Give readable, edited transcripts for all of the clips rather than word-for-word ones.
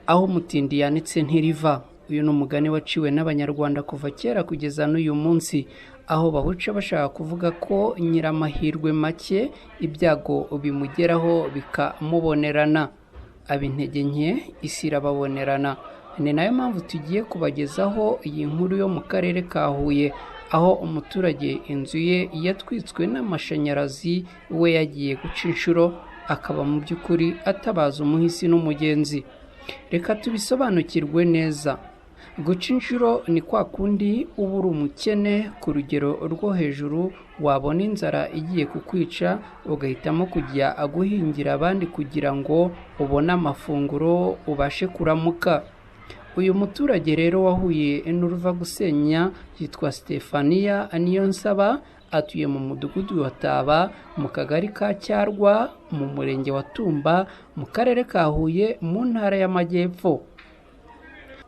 aho umutindi yanitse ntiriva. Uyu ni umugani waciwe n'Abanyarwanda kuva kera kugeza n'uyu munsi, aho bawuca bashaka kuvuga ko nyiramahirwe make ibyago bimugeraho bikamubonerana, ab'intege nke isi irababonerana. Ni nayo mpamvu tugiye kubagezaho iyi nkuru yo mu karere ka Huye, aho umuturage inzu ye yatwitswe n'amashanyarazi we yagiye guca inshuro, akaba mu by'ukuri atabaza umuhisi n'umugenzi. Reka tubisobanukirwe neza. Guca inshuro ni kwa kundi uba uri umukene ku rugero rwo hejuru, wabona inzara igiye kukwica ugahitamo kujya guhingira abandi kugira ngo ubone amafunguro ubashe kuramuka. Uyu muturage rero wahuye n'uruva gusenya yitwa Stéphanie Niyonsaba, atuye mu mudugudu wa Taba, mu kagari ka Cyangwa, mu murenge wa Tumba, mu karere ka Huye, mu ntara y'Amajyepfo.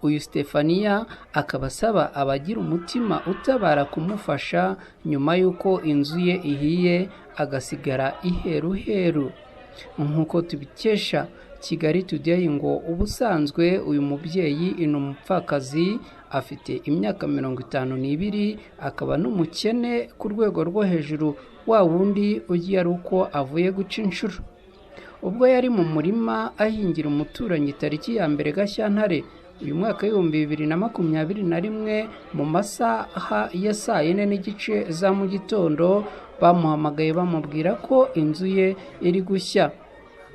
Uyu Stéphanie akaba asaba abagira umutima utabara kumufasha nyuma y'uko inzu ye ihiye agasigara iheruheru. Nk'uko tubikesha Kigali Today ngo ubusanzwe uyu mubyeyi ni umupfakazi, afite imyaka 52, akaba n'umukene ku rwego rwo hejuru, wa wundi ugiye ari uko avuye guca inshuro. Ubwo yari mu murima ahingira umuturanyi tariki ya 1 Gashyantare uyu mwaka w'2021 mu masaha ya 4:30 za mu gitondo, bamuhamagaye bamubwira ko inzu ye iri gushya.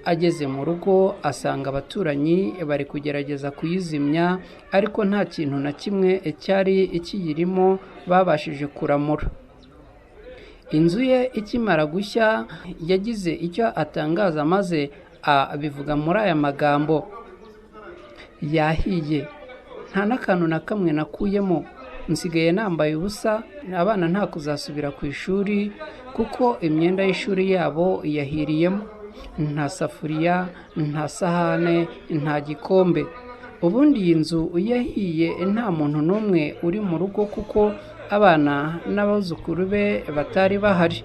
Ageze mu rugo asanga abaturanyi bari kugerageza kuyizimya, ariko nta kintu na kimwe cyari ikiyirimo babashije kuramura. Inzu ye ikimara gushya yagize icyo atangaza, maze abivuga muri aya magambo: yahiye, nta n'akantu na kamwe nakuyemo, nsigaye nambaye ubusa, abana nta kuzasubira ku ishuri kuko imyenda y'ishuri yabo yahiriyemo, nta safuriya, nta sahane, nta gikombe. Ubundi iyi nzu yahiye nta muntu n'umwe uri mu rugo kuko abana n'abazukuru be batari bahari.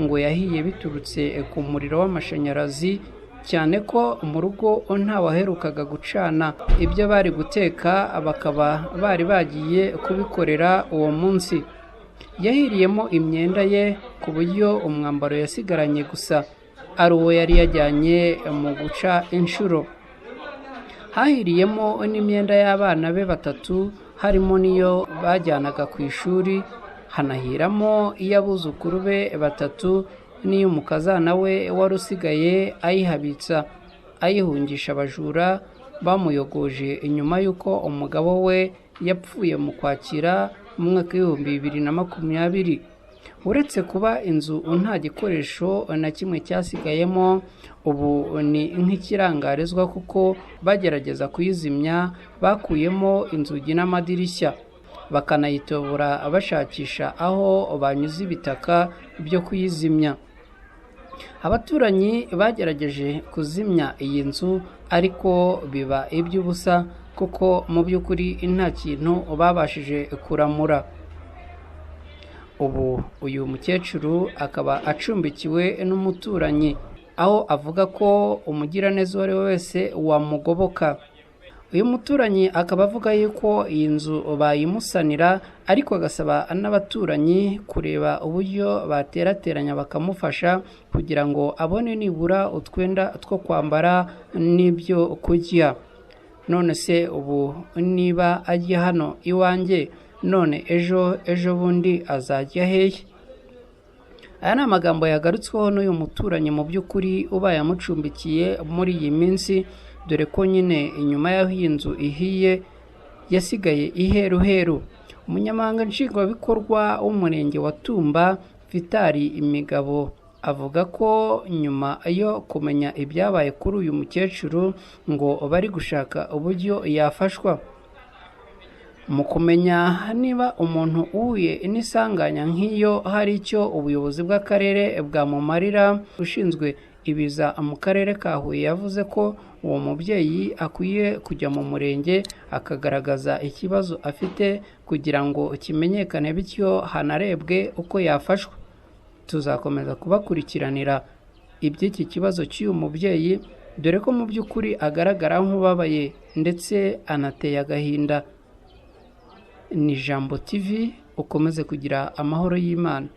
Ngo yahiye biturutse ku muriro w'amashanyarazi, cyane ko mu rugo nta waherukaga gucana ibyo bari guteka, bakaba bari bagiye kubikorera uwo munsi. Yahiriyemo imyenda ye ku buryo umwambaro yasigaranye gusa ari uwo yari yajyanye mu guca inshuro. Hahiriyemo n'imyenda y'abana be 3, harimo niyo bajyanaga ku ishuri, hanahiramo iy'abuzukuru be 3 n'iy'umukazana we wari usigaye ayihabitsa, ayihungisha abajura bamuyogoje inyuma y'uko umugabo we yapfuye mu Kwakira mu mwaka w'2020. Uretse kuba inzu nta gikoresho na kimwe cyasigayemo, ubu ni nk'ikirangarizwa kuko bagerageza kuyizimya bakuyemo inzugi n'amadirishya, bakanayitobora bashakisha aho banyuze ibitaka byo kuyizimya. Abaturanyi bagerageje kuzimya iyi nzu ariko biba iby'ubusa kuko mu by'ukuri nta kintu babashije kuramura. Ubu uyu mukecuru akaba acumbikiwe n'umuturanyi, aho avuga ko umugiraneza uwo ari we wese wamugoboka. Uyu muturanyi akaba avuga yuko iyi nzu bayimusanira, ariko agasaba n'abaturanyi kureba uburyo baterateranya bakamufasha kugira ngo abone nibura utwenda two kwambara n'ibyo kurya. None se ubu niba ajya hano iwanjye, none ejo bundi azajya hehe? Aya ni amagambo yagarutsweho n'uyu muturanyi mu by'ukuri ubaye amucumbikiye muri iyi minsi, dore ko nyine inyuma y'aho iyi nzu ihiye yasigaye iheruheru. Umunyamabanga nshingwabikorwa w'umurenge wa Tumba, Vitali Imigabo, avuga ko nyuma yo kumenya ibyabaye kuri uyu mukecuru ngo bari gushaka uburyo yafashwa. Mu kumenya niba umuntu uhuye n'isanganya nk'iyo hari icyo ubuyobozi bw'akarere bwamumarira, ushinzwe ibiza mu karere ka Huye yavuze ko uwo mubyeyi akwiye kujya mu murenge akagaragaza ikibazo afite kugira ngo kimenyekane, bityo hanarebwe uko yafashwa. Tuzakomeza kubakurikiranira iby'iki kibazo cy'uyu mubyeyi dore ko mu by'ukuri agaragara nk'ubabaye ndetse anateye agahinda. Ni Jambo TV, ukomeze kugira amahoro y'Imana.